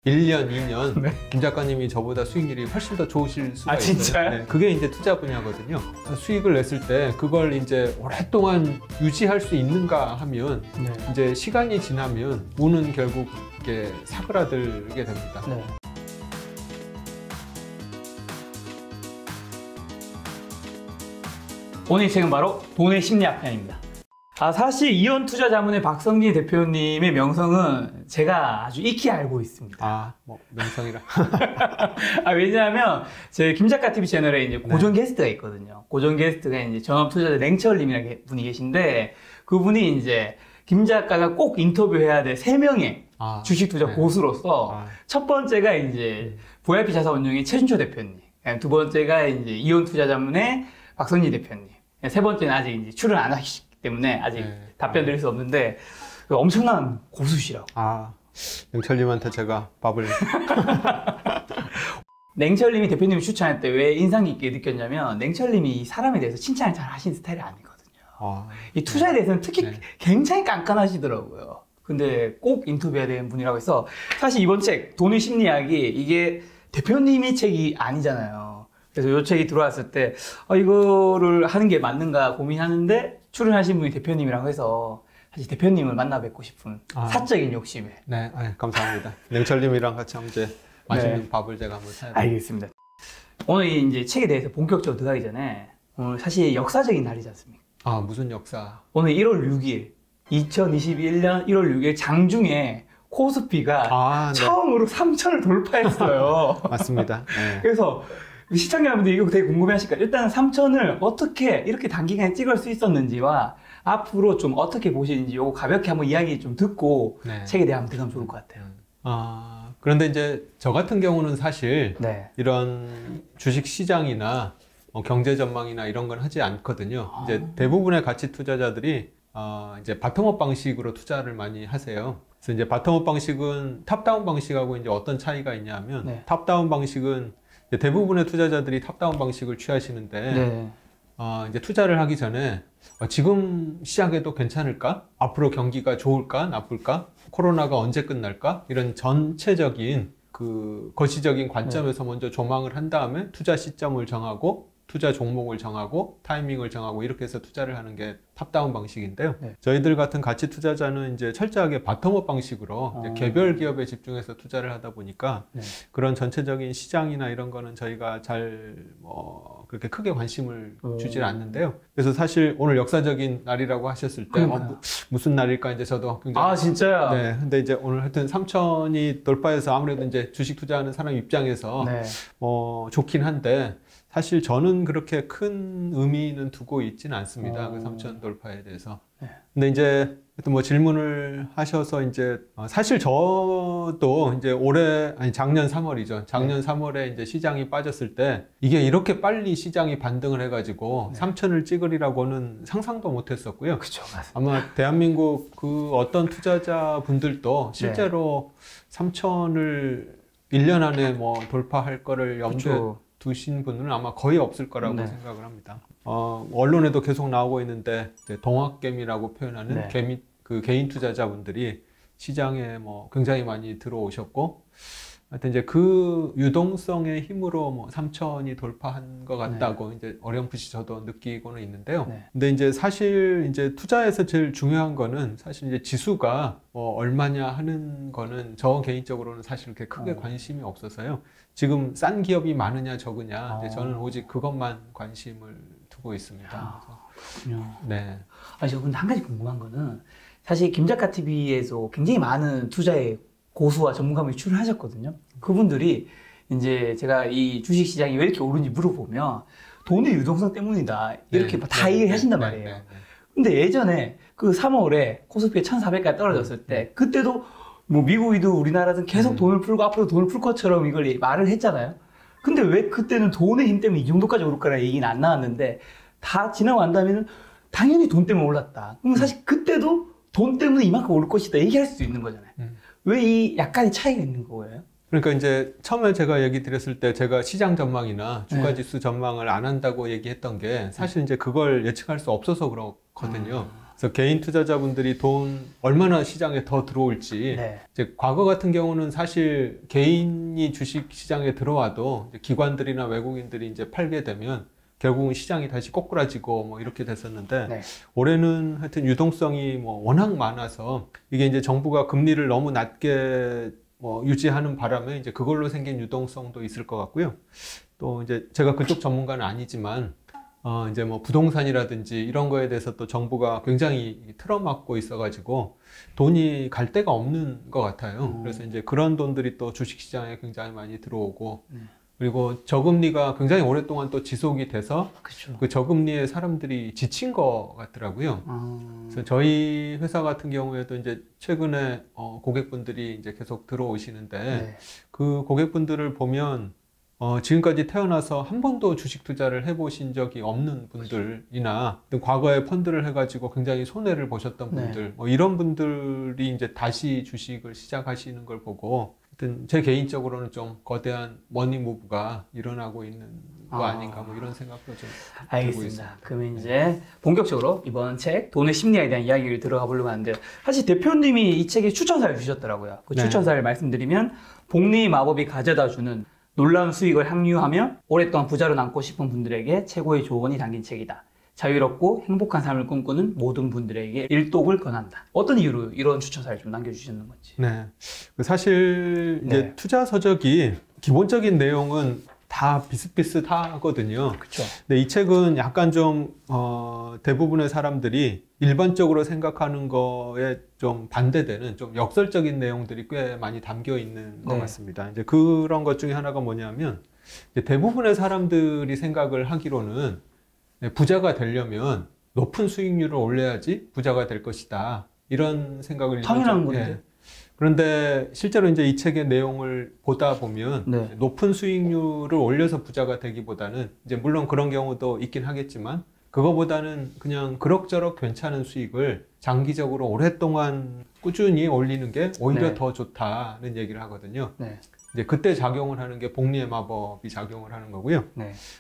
1년, 2년 네. 김 작가님이 저보다 수익률이 훨씬 더 좋으실 수가 아, 있어요. 진짜요? 네, 그게 이제 투자 분야거든요. 수익을 냈을 때 그걸 이제 오랫동안 유지할 수 있는가 하면 네. 이제 시간이 지나면 운은 결국 이게 사그라들게 됩니다. 네. 오늘 책은 바로 돈의 심리학 편입니다. 사실 이온투자자문의 박성진 대표님의 명성은 제가 아주 익히 알고 있습니다. 뭐 명성이라. 왜냐하면 제 김작가 TV 채널에 이제 고정 게스트가 있거든요. 고정 게스트가 이제 전업투자자 냉철님이라는 분이 계신데, 그분이 이제 김 작가가 꼭 인터뷰해야 될 3명의 주식 투자 고수로서 첫 번째가 이제 VIP 자산운용의 최준초 대표님, 두 번째가 이제 이온투자자문의 박성진 대표님, 세 번째는 아직 이제 출연 안 하시기 때문에 아직 답변 드릴 수 없는데 엄청난 고수시라고. 냉철님한테 제가 밥을. 냉철님이 대표님이 추천할 때 왜 인상 깊게 느꼈냐면, 냉철님이 이 사람에 대해서 칭찬을 잘 하시는 스타일이 아니거든요. 이 투자에 대해서는 특히 굉장히 깐깐하시더라고요. 근데 꼭 인터뷰해야 되는 분이라고 해서, 사실 이번 책 돈의 심리학이 이게 대표님의 책이 아니잖아요. 그래서 이 책이 들어왔을 때 이거를 하는 게 맞는가 고민하는데, 출연하신 분이 대표님이라고 해서 사실 대표님을 만나 뵙고 싶은 사적인 욕심에. 네, 감사합니다. 냉철님이랑 같이 이제 맛있는 밥을 제가 한번 사야 돼요. 알겠습니다. 오늘 이제 책에 대해서 본격적으로 들어가기 전에, 오늘 사실 역사적인 날이지 않습니까? 무슨 역사? 오늘 1월 6일 2021년 1월 6일 장중에 코스피가 처음으로 3,000을 돌파했어요. 맞습니다. 네. 그래서 시청자분들이 이거 되게 궁금해하실 거예요. 일단 3,000을 어떻게 이렇게 단기간에 찍을 수 있었는지와 앞으로 좀 어떻게 보시는지 요거 가볍게 한번 이야기 좀 듣고 책에 대해 한번 들어가면 좋을 것 같아요. 그런데 이제 저 같은 경우는 사실 이런 주식 시장이나 경제 전망이나 이런 건 하지 않거든요. 이제 대부분의 가치 투자자들이 이제 바텀업 방식으로 투자를 많이 하세요. 그래서 이제 바텀업 방식은 탑다운 방식하고 이제 어떤 차이가 있냐면, 탑다운 방식은 대부분의 투자자들이 탑다운 방식을 취하시는데, 이제 투자를 하기 전에 지금 시작해도 괜찮을까? 앞으로 경기가 좋을까? 나쁠까? 코로나가 언제 끝날까? 이런 전체적인 그 거시적인 관점에서 먼저 조망을 한 다음에 투자 시점을 정하고, 투자 종목을 정하고, 타이밍을 정하고, 이렇게 해서 투자를 하는 게 탑다운 방식인데요. 저희들 같은 가치 투자자는 이제 철저하게 바텀업 방식으로 이제 개별 기업에 집중해서 투자를 하다 보니까 그런 전체적인 시장이나 이런 거는 저희가 잘 그렇게 크게 관심을 주질 않는데요. 그래서 사실 오늘 역사적인 날이라고 하셨을 때 무슨 날일까 이제 저도 굉장히 진짜요? 네. 근데 이제 오늘 하여튼 3,000이 돌파해서 아무래도 이제 주식 투자하는 사람 입장에서 좋긴 한데, 사실 저는 그렇게 큰 의미는 두고 있지는 않습니다. 그 3,000 돌파에 대해서. 근데 이제 뭐 질문을 하셔서 이제 사실 저도 이제 작년 3월이죠. 작년 3월에 이제 시장이 빠졌을 때 이게 이렇게 빨리 시장이 반등을 해가지고 3,000을 찍으리라고는 상상도 못했었고요. 그쵸, 맞습니다. 아마 대한민국 그 어떤 투자자분들도 실제로 3,000을 1년 안에 뭐 돌파할 거를 염두에 두신 분은 아마 거의 없을 거라고 생각을 합니다. 언론에도 계속 나오고 있는데 동학개미라고 표현하는 개인 투자자분들이 시장에 뭐 굉장히 많이 들어오셨고, 하여튼 이제 그 유동성의 힘으로 뭐 3,000이 돌파한 것 같다고 이제 어렴풋이 저도 느끼고는 있는데요. 근데 이제 사실 이제 투자에서 제일 중요한 거는 사실 이제 지수가 뭐 얼마냐 하는 거는 저 개인적으로는 사실 그렇게 크게 관심이 없어서요. 지금 싼 기업이 많으냐 적으냐, 이제 저는 오직 그것만 관심을 두고 있습니다. 그렇군요. 네. 저 근데 한 가지 궁금한 거는, 사실 김작가 TV에서 굉장히 많은 투자의 고수와 전문가분이 출연하셨거든요. 그분들이 이제 제가 이 주식시장이 왜 이렇게 오르는지 물어보면 돈의 유동성 때문이다, 이렇게 다 얘기를 하신단 말이에요. 근데 예전에 그 3월에 코스피가 1,400까지 떨어졌을 때, 그때도 뭐 미국이든 우리나라든 계속 돈을 풀고 앞으로 돈을 풀 것처럼 이걸 말을 했잖아요. 근데 왜 그때는 돈의 힘 때문에 이 정도까지 오를 거라는 얘기는 안 나왔는데, 다 지나고 난 다음에는 당연히 돈 때문에 올랐다. 그럼 사실 그때도 돈 때문에 이만큼 오를 것이다 얘기할 수도 있는 거잖아요. 왜 이 약간의 차이가 있는 거예요? 그러니까 이제 처음에 제가 얘기 드렸을 때 제가 시장 전망이나 주가지수 전망을 안 한다고 얘기했던 게 사실 이제 그걸 예측할 수 없어서 그렇거든요. 그래서 개인 투자자분들이 돈 얼마나 시장에 더 들어올지 네. 이제 과거 같은 경우는 사실 개인이 주식 시장에 들어와도 이제 기관들이나 외국인들이 이제 팔게 되면 결국은 시장이 다시 꼬꾸라지고 뭐 이렇게 됐었는데 네. 올해는 하여튼 유동성이 뭐 워낙 많아서 이게 이제 정부가 금리를 너무 낮게 뭐 유지하는 바람에 이제 그걸로 생긴 유동성도 있을 것 같고요. 또 이제 제가 그쪽 전문가는 아니지만 이제 뭐 부동산이라든지 이런 거에 대해서 또 정부가 굉장히 틀어막고 있어가지고 돈이 갈 데가 없는 것 같아요. 그래서 이제 그런 돈들이 또 주식시장에 굉장히 많이 들어오고 그리고 저금리가 굉장히 오랫동안 또 지속이 돼서 그쵸. 그 저금리에 사람들이 지친 것 같더라고요. 그래서 저희 회사 같은 경우에도 이제 최근에 고객분들이 이제 계속 들어오시는데 네. 그 고객분들을 보면 지금까지 태어나서 한 번도 주식 투자를 해보신 적이 없는 분들이나 과거에 펀드를 해가지고 굉장히 손해를 보셨던 분들, 네. 뭐 이런 분들이 이제 다시 주식을 시작하시는 걸 보고 하여튼 제 개인적으로는 좀 거대한 머니 무브가 일어나고 있는 거 아닌가 뭐 이런 생각도 좀 들고 있습니다. 알겠습니다. 그러면 이제 본격적으로 이번 책 돈의 심리에 대한 이야기를 들어가 보려고 하는데 사실 대표님이 이 책에 추천사를 주셨더라고요. 그 추천사를 말씀드리면 복리의 마법이 가져다주는 놀라운 수익을 향유하며 오랫동안 부자로 남고 싶은 분들에게 최고의 조언이 담긴 책이다. 자유롭고 행복한 삶을 꿈꾸는 모든 분들에게 일독을 권한다. 어떤 이유로 이런 추천사를 좀 남겨주셨는 건지. 네. 사실 이제 투자 서적이 기본적인 내용은 다 비슷비슷하거든요. 그렇죠. 근데 이 책은 약간 좀 대부분의 사람들이 일반적으로 생각하는 거에 좀 반대되는 좀 역설적인 내용들이 꽤 많이 담겨 있는 것 같습니다. 이제 그런 것 중에 하나가 뭐냐면 이제 대부분의 사람들이 생각을 하기로는 부자가 되려면 높은 수익률을 올려야지 부자가 될 것이다. 이런 생각을 당연한 건데. 그런데 실제로 이제 이 책의 내용을 보다 보면 높은 수익률을 올려서 부자가 되기보다는 이제 물론 그런 경우도 있긴 하겠지만 그거보다는 그냥 그럭저럭 괜찮은 수익을 장기적으로 오랫동안 꾸준히 올리는 게 오히려 더 좋다는 얘기를 하거든요. 이제 그때 작용을 하는 게 복리의 마법이 작용을 하는 거고요.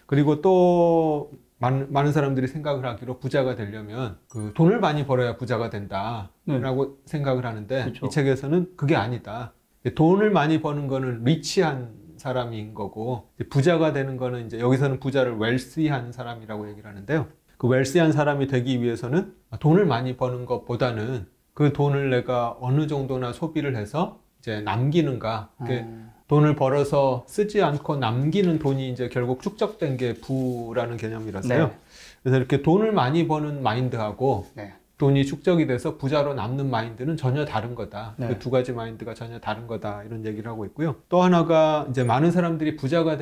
그리고 또 많은 사람들이 생각을 하기로 부자가 되려면 그 돈을 많이 벌어야 부자가 된다라고 생각을 하는데 이 책에서는 그게 아니다. 돈을 많이 버는 거는 리치한 사람인 거고 부자가 되는 거는 이제 여기서는 부자를 웰시한 사람이라고 얘기를 하는데요. 그 웰시한 사람이 되기 위해서는 돈을 많이 버는 것보다는 그 돈을 내가 어느 정도나 소비를 해서 이제 남기는가. 돈을 벌어서 쓰지 않고 남기는 돈이 이제 결국 축적된 게 부라는 개념이라서요. 그래서 이렇게 돈을 많이 버는 마인드하고 돈이 축적이 돼서 부자로 남는 마인드는 전혀 다른 거다. 그 두 가지 마인드가 전혀 다른 거다. 이런 얘기를 하고 있고요. 또 하나가 이제 많은 사람들이 부자가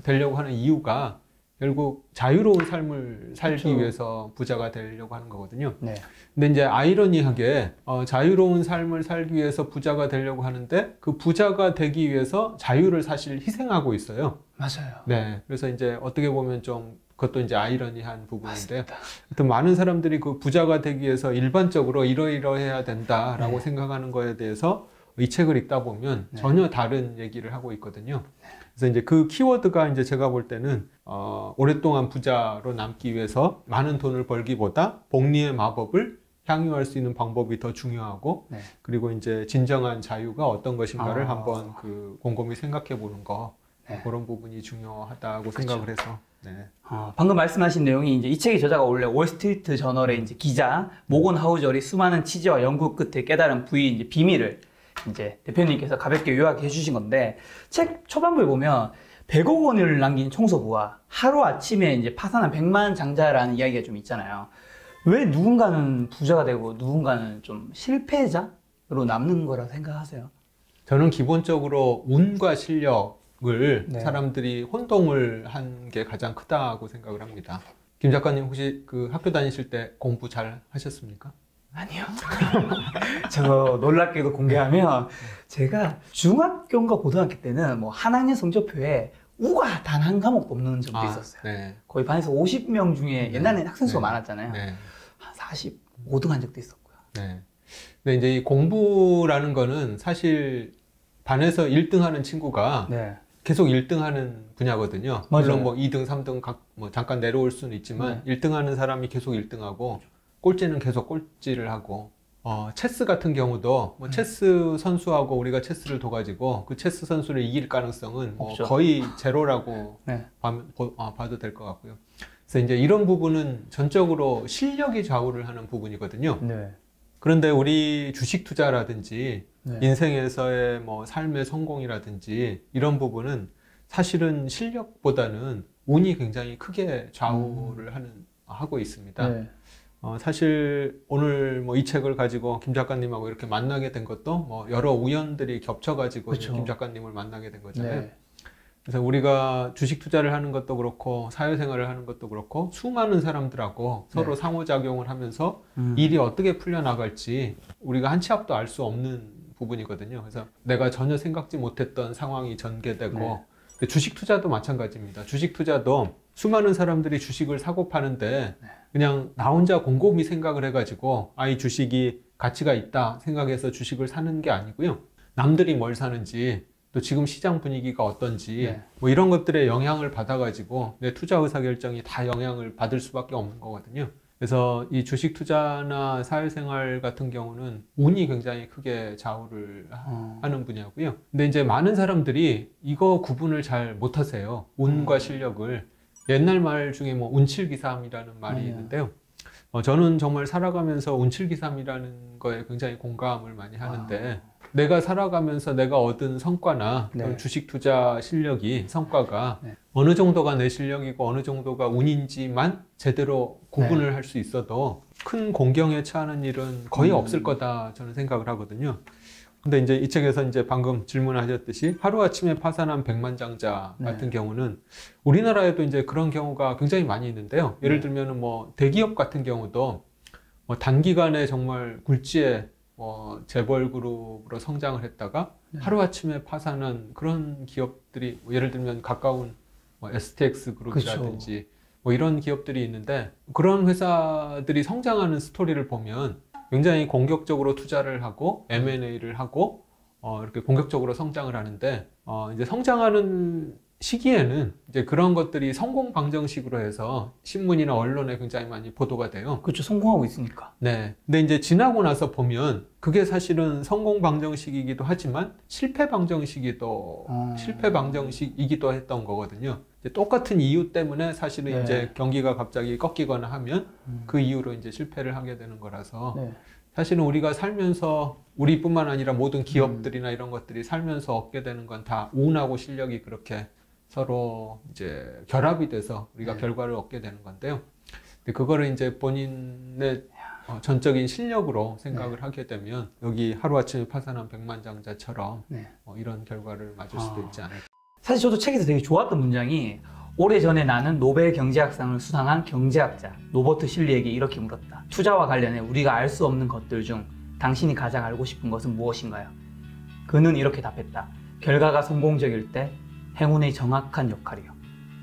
되려고 하는 이유가 결국 자유로운 삶을 살기 위해서 부자가 되려고 하는 거거든요. 근데 이제 아이러니하게 자유로운 삶을 살기 위해서 부자가 되려고 하는데 그 부자가 되기 위해서 자유를 사실 희생하고 있어요. 맞아요. 그래서 이제 어떻게 보면 좀 그것도 이제 아이러니한 부분인데요. 하여튼 많은 사람들이 그 부자가 되기 위해서 일반적으로 이러이러해야 된다라고 생각하는 거에 대해서 이 책을 읽다 보면 전혀 다른 얘기를 하고 있거든요. 그래서 이제 그 키워드가 이제 제가 볼 때는 오랫동안 부자로 남기 위해서 많은 돈을 벌기보다 복리의 마법을 향유할 수 있는 방법이 더 중요하고 그리고 이제 진정한 자유가 어떤 것인가를 한번 그 곰곰이 생각해 보는 거 그런 부분이 중요하다고 생각을 해서 방금 말씀하신 내용이 이제 이 책의 저자가 원래 월스트리트 저널의 이제 기자 모건 하우저리 수많은 취재와 연구 끝에 깨달은 부의 이제 비밀을 이제 대표님께서 가볍게 요약해 주신 건데 책 초반부에 보면 100억 원을 남긴 청소부와 하루 아침에 이제 파산한 100만 장자라는 이야기가 좀 있잖아요. 왜 누군가는 부자가 되고 누군가는 좀 실패자로 남는 거라 생각하세요? 저는 기본적으로 운과 실력을 사람들이 혼동을 한 게 가장 크다고 생각을 합니다. 김 작가님 혹시 그 학교 다니실 때 공부 잘 하셨습니까? 아니요. 저 놀랍게도 공개하면 제가 중학교인가 고등학교 때는 뭐 한 학년 성적표에 우가 단 한 과목도 없는 적도 있었어요. 거의 반에서 50명 중에 옛날에는 학생 수가 많았잖아요. 한 45등 한 적도 있었고요. 근데 이제 이 공부라는 거는 사실 반에서 1등 하는 친구가 계속 1등 하는 분야거든요. 물론 뭐 2등, 3등 뭐 잠깐 내려올 수는 있지만 1등 하는 사람이 계속 1등 하고 꼴찌는 계속 꼴찌를 하고, 체스 같은 경우도 뭐 체스 선수하고 우리가 체스를 둬가지고 그 체스 선수를 이길 가능성은 뭐 거의 제로라고 네. 봐도 될 것 같고요. 그래서 이제 이런 부분은 전적으로 실력이 좌우를 하는 부분이거든요. 네. 그런데 우리 주식 투자라든지 네. 인생에서의 뭐 삶의 성공이라든지 이런 부분은 사실은 실력보다는 운이 굉장히 크게 좌우를 하고 있습니다. 네. 사실 오늘 뭐 이 책을 가지고 김 작가님하고 이렇게 만나게 된 것도 뭐 여러 우연들이 겹쳐가지고 그렇죠. 김 작가님을 만나게 된 거잖아요. 네. 그래서 우리가 주식 투자를 하는 것도 그렇고 사회생활을 하는 것도 그렇고 수많은 사람들하고 네. 서로 상호작용을 하면서 일이 어떻게 풀려나갈지 우리가 한 치 앞도 알 수 없는 부분이거든요. 그래서 내가 전혀 생각지 못했던 상황이 전개되고 네. 주식 투자도 마찬가지입니다. 주식 투자도 수많은 사람들이 주식을 사고 파는데 네. 그냥 나 혼자 곰곰이 생각을 해가지고 이 주식이 가치가 있다 생각해서 주식을 사는 게 아니고요. 남들이 뭘 사는지 또 지금 시장 분위기가 어떤지 네. 뭐 이런 것들에 영향을 받아가지고 내 투자 의사결정이 다 영향을 받을 수밖에 없는 거거든요. 그래서 이 주식 투자나 사회생활 같은 경우는 운이 굉장히 크게 좌우를 하는 분야고요. 근데 이제 많은 사람들이 이거 구분을 잘 못하세요. 운과 실력을. 옛날 말 중에 뭐 운칠기삼이라는 말이 있는데요. 저는 정말 살아가면서 운칠기삼이라는 거에 굉장히 공감을 많이 하는데 내가 살아가면서 내가 얻은 성과나 네. 주식 투자 실력이 성과가 네. 어느 정도가 내 실력이고 어느 정도가 운인지만 제대로 구분을 네. 할 수 있어도 큰 공경에 처하는 일은 거의 없을 거다 저는 생각을 하거든요. 근데 이제 이 책에서 이제 방금 질문하셨듯이 하루아침에 파산한 백만장자 같은 네. 경우는 우리나라에도 이제 그런 경우가 굉장히 많이 있는데요. 예를 들면 뭐 대기업 같은 경우도 뭐 단기간에 정말 굴지에 재벌 그룹으로 성장을 했다가 네. 하루아침에 파산한 그런 기업들이 예를 들면 가까운 STX 그룹이라든지 그쵸. 뭐 이런 기업들이 있는데 그런 회사들이 성장하는 스토리를 보면 굉장히 공격적으로 투자를 하고 M&A를 하고 이렇게 공격적으로 성장을 하는데 이제 성장하는 시기에는 이제 그런 것들이 성공 방정식으로 해서 신문이나 언론에 굉장히 많이 보도가 돼요. 그렇죠. 성공하고 있으니까. 네. 근데 이제 지나고 나서 보면 그게 사실은 성공 방정식이기도 하지만 실패 방정식이기도 했던 거거든요. 이제 똑같은 이유 때문에 사실은 네. 이제 경기가 갑자기 꺾이거나 하면 그 이유로 이제 실패를 하게 되는 거라서 네. 사실은 우리가 살면서 우리뿐만 아니라 모든 기업들이나 이런 것들이 살면서 얻게 되는 건 다 운하고 실력이 그렇게 서로 이제 결합이 돼서 우리가 결과를 얻게 되는 건데요. 근데 그거를 이제 본인의 전적인 실력으로 생각을 하게 되면 여기 하루아침에 파산한 백만장자처럼 이런 결과를 맞을 수도 있지 않을까. 사실 저도 책에서 되게 좋았던 문장이 오래전에 나는 노벨 경제학상을 수상한 경제학자 로버트 실리에게 이렇게 물었다. 투자와 관련해 우리가 알 수 없는 것들 중 당신이 가장 알고 싶은 것은 무엇인가요? 그는 이렇게 답했다. 결과가 성공적일 때 행운의 정확한 역할이요.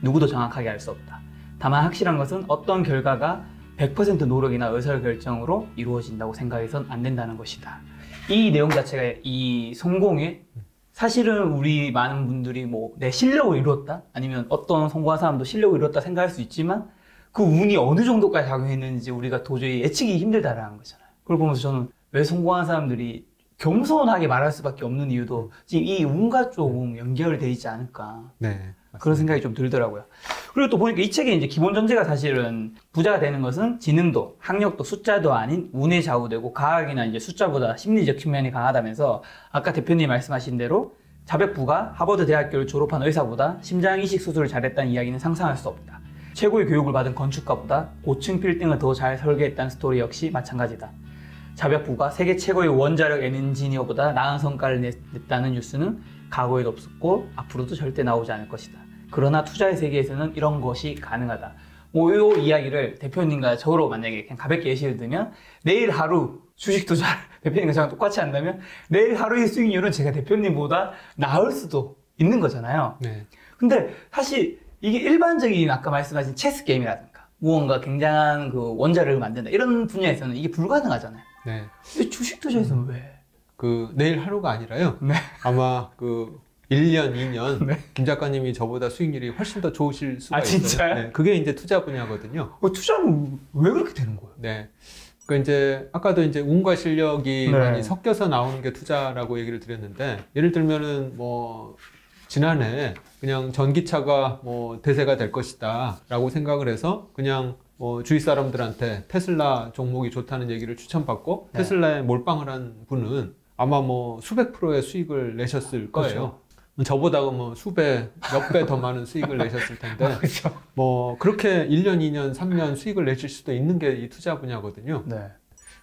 누구도 정확하게 알 수 없다. 다만 확실한 것은 어떤 결과가 100% 노력이나 의사결정으로 이루어진다고 생각해선 안 된다는 것이다. 이 내용 자체가 이 성공에 사실은 우리 많은 분들이 뭐 내 실력을 이뤘다? 아니면 어떤 성공한 사람도 실력을 이뤘다 생각할 수 있지만 그 운이 어느 정도까지 작용했는지 우리가 도저히 예측이 힘들다라는 거잖아요. 그걸 보면서 저는 왜 성공한 사람들이 겸손하게 말할 수밖에 없는 이유도 지금 이 운과 조금 연결되어 있지 않을까. 네, 그런 생각이 좀 들더라고요. 그리고 또 보니까 이 책의 이제 기본 전제가 사실은 부자가 되는 것은 지능도, 학력도, 숫자도 아닌 운에 좌우되고 과학이나 이제 숫자보다 심리적 측면이 강하다면서 아까 대표님 말씀하신 대로 자백부가 하버드 대학교를 졸업한 의사보다 심장 이식 수술을 잘했다는 이야기는 상상할 수 없다. 최고의 교육을 받은 건축가보다 고층 빌딩을 더 잘 설계했다는 스토리 역시 마찬가지다. 자백부가 세계 최고의 원자력 엔지니어보다 나은 성과를 냈다는 뉴스는 과거에도 없었고 앞으로도 절대 나오지 않을 것이다. 그러나 투자의 세계에서는 이런 것이 가능하다. 뭐 이 이야기를 대표님과 저로 만약에 그냥 가볍게 예시를 들면 내일 하루 주식 투자를 대표님과 저랑 똑같이 한다면 내일 하루의 수익률은 제가 대표님보다 나을 수도 있는 거잖아요. 네. 근데 사실 이게 일반적인 아까 말씀하신 체스 게임이라든가 무언가 굉장한 그 원자력을 만든다 이런 분야에서는 이게 불가능하잖아요. 네. 주식 투자에서는 왜? 내일 하루가 아니라요. 네. 아마 1년, 2년 네. 김 작가님이 저보다 수익률이 훨씬 더 좋으실 수가 있어요. 진짜요? 네. 그게 이제 투자 분야거든요. 투자는 왜 그렇게 되는 거예요? 네. 그 이제 아까도 이제 운과 실력이 네. 많이 섞여서 나오는 게 투자라고 얘기를 드렸는데, 예를 들면은 뭐 지난해 그냥 전기차가 뭐 대세가 될 것이다라고 생각을 해서 그냥 뭐 주위 사람들한테 테슬라 종목이 좋다는 얘기를 추천받고 네. 테슬라에 몰빵을 한 분은 아마 뭐 수백 프로의 수익을 내셨을 거예요. 그렇죠. 저보다 뭐 수배, 몇 배 더 많은 수익을 내셨을 텐데, 그렇죠. 뭐 그렇게 1년, 2년, 3년 수익을 내실 수도 있는 게 이 투자 분야거든요. 네.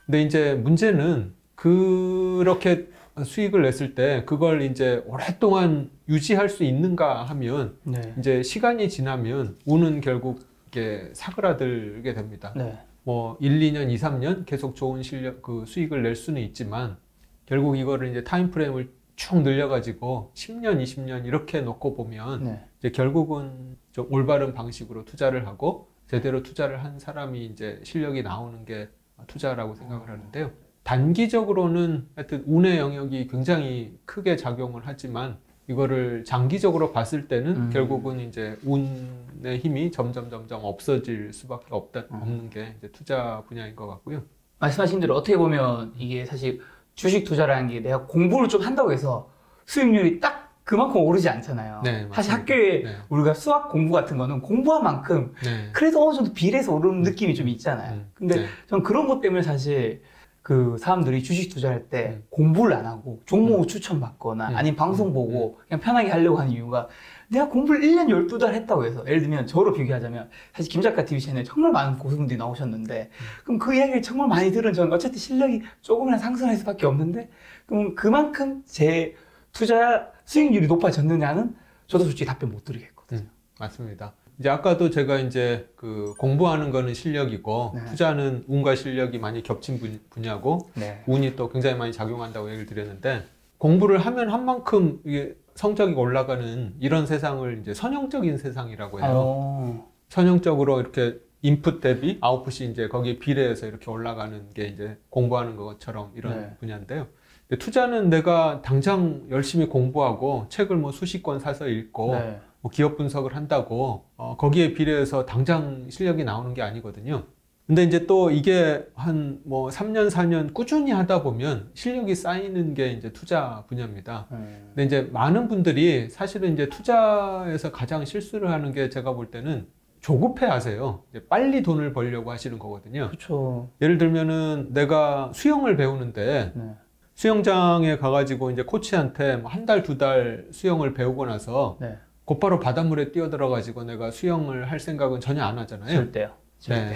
근데 이제 문제는 그렇게 수익을 냈을 때 그걸 이제 오랫동안 유지할 수 있는가 하면 네. 이제 시간이 지나면 운은 결국 이게 사그라들게 됩니다. 네. 뭐 1, 2년, 2, 3년 계속 좋은 실력, 그 수익을 낼 수는 있지만 결국 이거를 이제 타임프레임을 쭉 늘려가지고 10년, 20년 이렇게 놓고 보면 네. 이제 결국은 좀 올바른 방식으로 투자를 하고 제대로 투자를 한 사람이 이제 실력이 나오는 게 투자라고 생각을 하는데요. 단기적으로는 하여튼 운의 영역이 굉장히 크게 작용을 하지만 이거를 장기적으로 봤을 때는 결국은 이제 운의 힘이 점점 없어질 수밖에 없는 게 이제 투자 분야인 것 같고요. 말씀하신 대로 어떻게 보면 이게 사실 주식 투자라는 게 내가 공부를 좀 한다고 해서 수익률이 딱 그만큼 오르지 않잖아요. 네, 사실 맞습니다. 학교에 네. 우리가 수학 공부 같은 거는 공부한 만큼 네. 그래도 어느 정도 비례해서 오르는 느낌이 좀 있잖아요. 근데 네. 전 그런 것 때문에 사실 그 사람들이 주식 투자할 때 공부를 안 하고 종목을 추천받거나 아니면 방송 보고 그냥 편하게 하려고 하는 이유가 내가 공부를 1년 12달 했다고 해서 예를 들면 저로 비교하자면 사실 김작가 TV 채널에 정말 많은 고수분들이 나오셨는데 그럼 그 이야기를 정말 많이 들은 저는 어쨌든 실력이 조금이나 상승할 수밖에 없는데 그럼 그만큼 제 투자 수익률이 높아졌느냐는 저도 솔직히 답변 못 드리겠거든요. 맞습니다. 이제 아까도 제가 이제 그 공부하는 거는 실력이고 네. 투자는 운과 실력이 많이 겹친 분야고 네. 운이 또 굉장히 많이 작용한다고 얘기를 드렸는데 공부를 하면 한 만큼 이게 성적이 올라가는 이런 세상을 이제 선형적인 세상이라고 해요. 선형적으로 이렇게 인풋 대비 아웃풋이 이제 거기에 비례해서 이렇게 올라가는 게 이제 공부하는 것처럼 이런 네. 분야인데요. 근데 투자는 내가 당장 열심히 공부하고 책을 뭐 수십 권 사서 읽고 네. 뭐 기업 분석을 한다고 거기에 비례해서 당장 실력이 나오는 게 아니거든요. 근데 이제 또 이게 한 뭐 3년, 4년 꾸준히 하다 보면 실력이 쌓이는 게 이제 투자 분야입니다. 근데 이제 많은 분들이 사실은 이제 투자에서 가장 실수를 하는 게 제가 볼 때는 조급해 하세요. 이제 빨리 돈을 벌려고 하시는 거거든요. 그렇죠. 예를 들면은 내가 수영을 배우는데 네. 수영장에 가가지고 이제 코치한테 한 달, 두 달 수영을 배우고 나서 네. 곧바로 바닷물에 뛰어들어가지고 내가 수영을 할 생각은 전혀 안 하잖아요. 절대요. 네.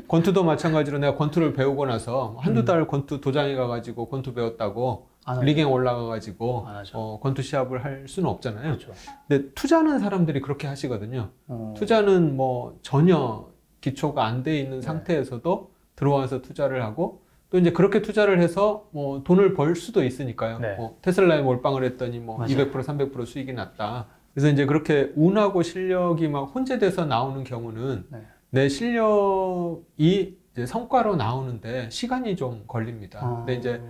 권투도 마찬가지로 내가 권투를 배우고 나서 한두 달 권투 도장에 가가지고 권투 배웠다고 리그에 올라가가지고 권투 시합을 할 수는 없잖아요. 그렇죠. 근데 투자는 사람들이 그렇게 하시거든요. 투자는 뭐 전혀 기초가 안 돼 있는 상태에서도 들어와서 투자를 하고 또 이제 그렇게 투자를 해서 뭐 돈을 벌 수도 있으니까요. 네. 뭐 테슬라에 몰빵을 했더니 뭐 맞아요. 200%, 300% 수익이 났다. 그래서 이제 그렇게 운하고 실력이 막 혼재돼서 나오는 경우는 네. 내 실력이 이제 성과로 나오는데 시간이 좀 걸립니다. 근데 이제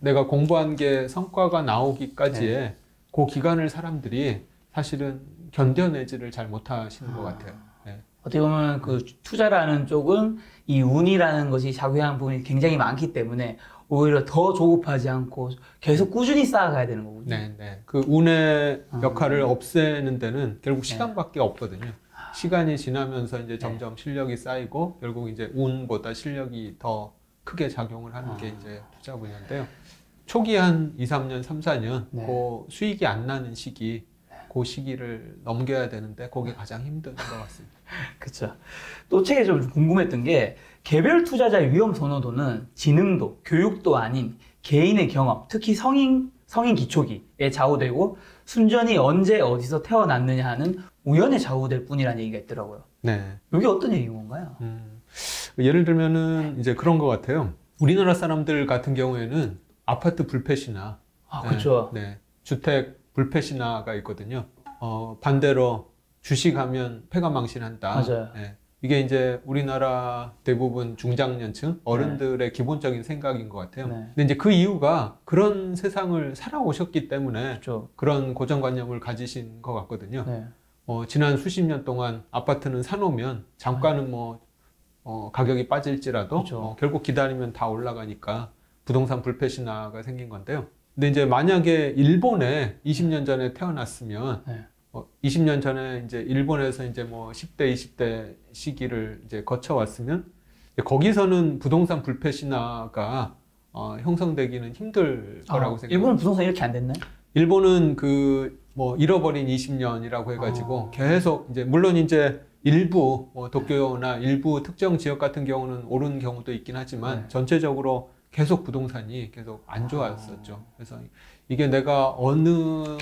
내가 공부한 게 성과가 나오기까지의 그 기간을 사람들이 사실은 견뎌내지를 잘 못하시는 것 같아요. 네. 어떻게 보면 그 투자라는 쪽은 이 운이라는 것이 작용하는 부분이 굉장히 많기 때문에 오히려 더 조급하지 않고 계속 꾸준히 쌓아가야 되는 거군요. 네, 네. 그 운의 역할을 없애는 데는 결국 시간밖에 없거든요. 시간이 지나면서 이제 점점 실력이 쌓이고 결국 이제 운보다 실력이 더 크게 작용을 하는 게 이제 투자 분야인데요. 초기 한 2, 3년, 3, 4년 그 수익이 안 나는 시기 그 시기를 넘겨야 되는데 그게 가장 힘든 것 같습니다. 그렇죠. 또 책에 좀 궁금했던 게 개별 투자자의 위험 선호도는 지능도, 교육도 아닌 개인의 경험, 특히 성인 기초기에 좌우되고 순전히 언제 어디서 태어났느냐 하는 우연에 좌우될 뿐이라는 얘기가 있더라고요. 네. 이게 어떤 얘기인 건가요? 예를 들면은 이제 그런 것 같아요. 우리나라 사람들 같은 경우에는 아파트 불패시나, 그렇죠. 네, 주택 불패시나가 있거든요. 반대로 주식하면 패가 망신한다. 맞아요. 네. 이게 이제 우리나라 대부분 중장년층 어른들의 기본적인 생각인 것 같아요. 근데 이제 그 이유가 그런 세상을 살아오셨기 때문에 그렇죠. 그런 고정관념을 가지신 것 같거든요. 지난 수십 년 동안 아파트는 사놓으면 잠깐은 뭐 가격이 빠질지라도 그렇죠. 결국 기다리면 다 올라가니까 부동산 불패 신화가 생긴 건데요. 근데 이제 만약에 일본에 20년 전에 태어났으면 네. 20년 전에 이제 일본에서 이제 뭐 10대, 20대 시기를 이제 거쳐왔으면 거기서는 부동산 불패 신화가 형성되기는 힘들 거라고 생각합니다. 일본은 부동산 이렇게 안 됐나요? 일본은 그 뭐 잃어버린 20년이라고 해가지고 계속 이제 물론 이제 일부 도쿄나 일부 특정 지역 같은 경우는 오른 경우도 있긴 하지만 네. 전체적으로 계속 부동산이 계속 안 좋았었죠. 그래서 이게 내가 어느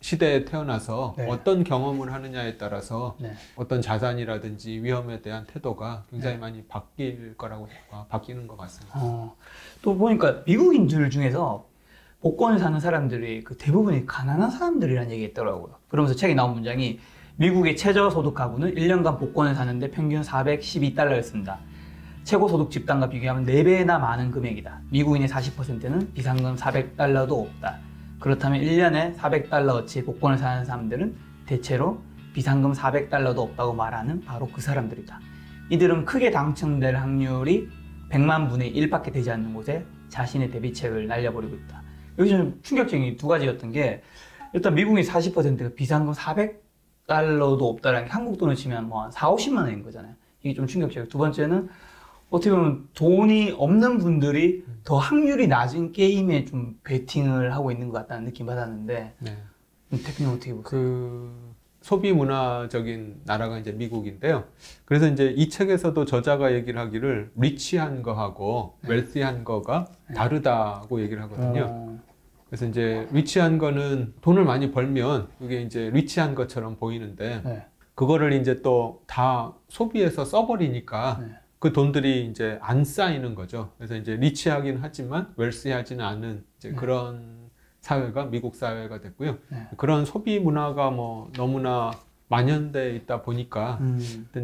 시대에 태어나서 네. 어떤 경험을 하느냐에 따라서 네. 어떤 자산이라든지 위험에 대한 태도가 굉장히 많이 바뀔 거라고 바뀌는 것 같습니다. 또 보니까 미국인들 중에서 복권을 사는 사람들이 그 대부분이 가난한 사람들이라는 얘기 있더라고요. 그러면서 책에 나온 문장이 미국의 최저소득 가구는 1년간 복권을 사는데 평균 412달러였습니다. 최고소득 집단과 비교하면 4배나 많은 금액이다. 미국인의 40%는 비상금 400달러도 없다. 그렇다면 1년에 400달러어치 복권을 사는 사람들은 대체로 비상금 400달러도 없다고 말하는 바로 그 사람들이다. 이들은 크게 당첨될 확률이 100만 분의 1밖에 되지 않는 곳에 자신의 대비책을 날려버리고 있다. 여기서 좀 충격적인 두 가지였던 게 일단 미국의 40%가 비상금 400달러도 없다라는 게 한국 돈을 치면 뭐 한 4, 50만 원인 거잖아요. 이게 좀 충격적이고 두 번째는 어떻게 보면 돈이 없는 분들이 더 확률이 낮은 게임에 좀 베팅을 하고 있는 것 같다는 느낌 받았는데 네. 대표님 어떻게 보세요? 그 소비 문화적인 나라가 이제 미국인데요. 그래서 이제 이 책에서도 저자가 얘기를 하기를 리치한 거하고 웰시한 거가 다르다고 얘기를 하거든요. 그래서 이제 리치한 거는 돈을 많이 벌면 그게 이제 리치한 것처럼 보이는데 그거를 이제 또 다 소비해서 써버리니까 그 돈들이 이제 안 쌓이는 거죠. 그래서 이제 리치하긴 하지만 웰시하지는 않은 이제 그런 사회가 미국 사회가 됐고요. 그런 소비 문화가 뭐 너무나 만연돼 있다 보니까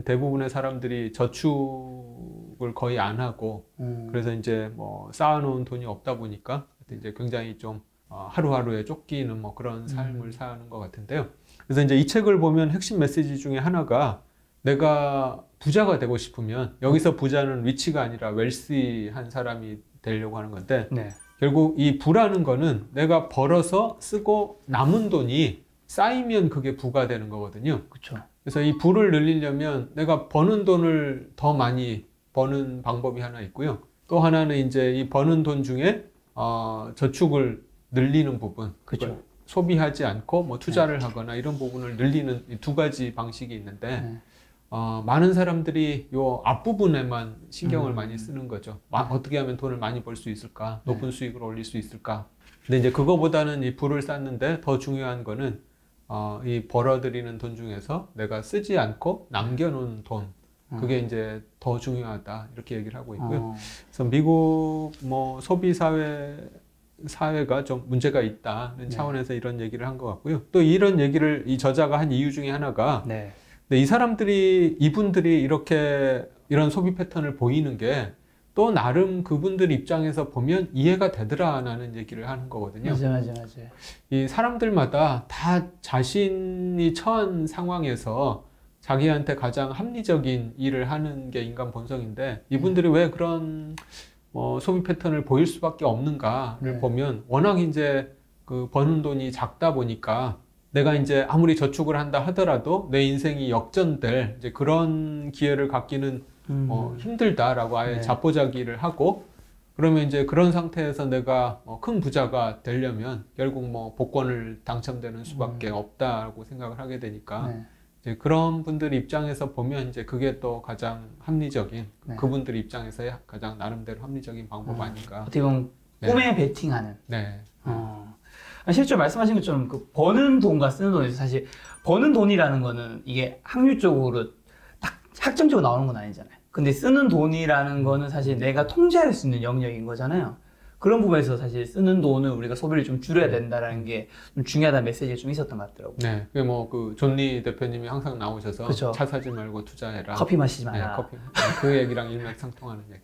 대부분의 사람들이 저축을 거의 안 하고 그래서 이제 뭐 쌓아놓은 돈이 없다 보니까 이제 굉장히 좀 하루하루에 쫓기는 뭐 그런 삶을 사는 것 같은데요. 그래서 이제 이 책을 보면 핵심 메시지 중에 하나가 내가 부자가 되고 싶으면 여기서 부자는 리치가 아니라 웰시한 사람이 되려고 하는 건데 결국 이 부라는 거는 내가 벌어서 쓰고 남은 돈이 쌓이면 그게 부가 되는 거거든요. 그렇죠. 그래서 이 부를 늘리려면 내가 버는 돈을 더 많이 버는 방법이 하나 있고요. 또 하나는 이제 이 버는 돈 중에 저축을 늘리는 부분, 그렇죠. 소비하지 않고 뭐 투자를 하거나 이런 부분을 늘리는 이 두 가지 방식이 있는데 많은 사람들이 요 앞부분에만 신경을 많이 쓰는 거죠. 어떻게 하면 돈을 많이 벌 수 있을까? 높은 수익을 올릴 수 있을까? 근데 이제 그거보다는 이 부를 쌓는데 더 중요한 거는 이 벌어들이는 돈 중에서 내가 쓰지 않고 남겨놓은 돈, 그게 이제 더 중요하다 이렇게 얘기를 하고 있고요. 그래서 미국 뭐 소비 사회가 좀 문제가 있다는 차원에서 이런 얘기를 한 것 같고요. 또 이런 얘기를 이 저자가 한 이유 중에 하나가 근데 이 사람들이 이분들이 이렇게 이런 소비 패턴을 보이는 게 또 나름 그분들 입장에서 보면 이해가 되더라라는 얘기를 하는 거거든요. 맞아. 이 사람들마다 다 자신이 처한 상황에서 자기한테 가장 합리적인 일을 하는 게 인간 본성인데 이분들이 왜 그런 소비 패턴을 보일 수밖에 없는가를 보면 워낙 이제 그 버는 돈이 작다 보니까 내가 이제 아무리 저축을 한다 하더라도 내 인생이 역전될 이제 그런 기회를 갖기는 힘들다라고 아예 자포자기를 하고 그러면 이제 그런 상태에서 내가 큰 부자가 되려면 결국 뭐 복권을 당첨되는 수밖에 없다고 생각을 하게 되니까 이제 그런 분들 입장에서 보면 이제 그게 또 가장 합리적인 그분들 입장에서 가장 나름대로 합리적인 방법 아닌가. 어떻게 보면 꿈에 베팅하는. 실제로 말씀하신 것처럼 그 버는 돈과 쓰는 돈에서 사실 버는 돈이라는 거는 이게 확률적으로 딱 확정적으로 나오는 건 아니잖아요. 근데 쓰는 돈이라는 거는 사실 내가 통제할 수 있는 영역인 거잖아요. 그런 부분에서 사실 쓰는 돈을 우리가 소비를 좀 줄여야 된다라는 게 좀 중요하다는 메시지가 좀 있었던 것 같더라고요. 네, 그게 뭐 그 존리 대표님이 항상 나오셔서 그쵸. 차 사지 말고 투자해라. 커피 마시지 마라. 커피. 그 얘기랑 일맥상통하는 얘기.